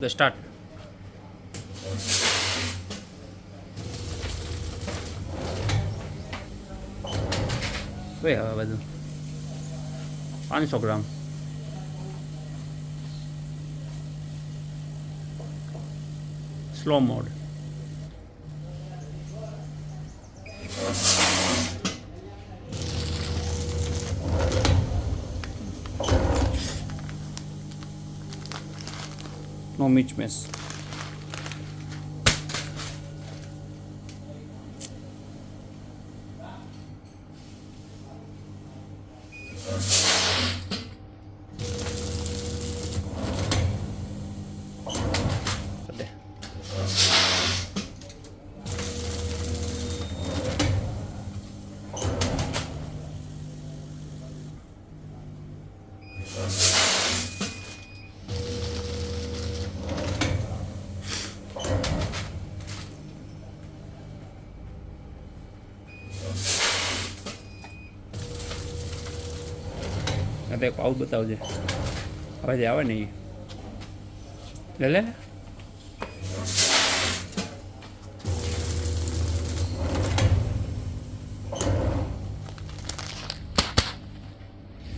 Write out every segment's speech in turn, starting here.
The start. Wait, બધું 500 ગ્રામ. Slow mode. No mismatch. તે આવું બતાવજે હવે જે આવે ને એ લે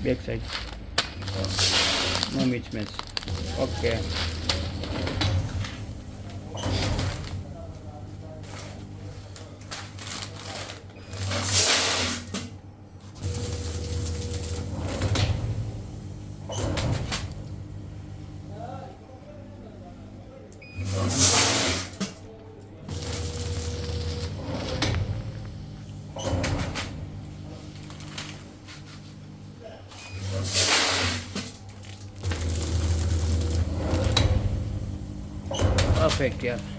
બેક સાઈડ નો મિસમેચ. Okay perfect, yeah.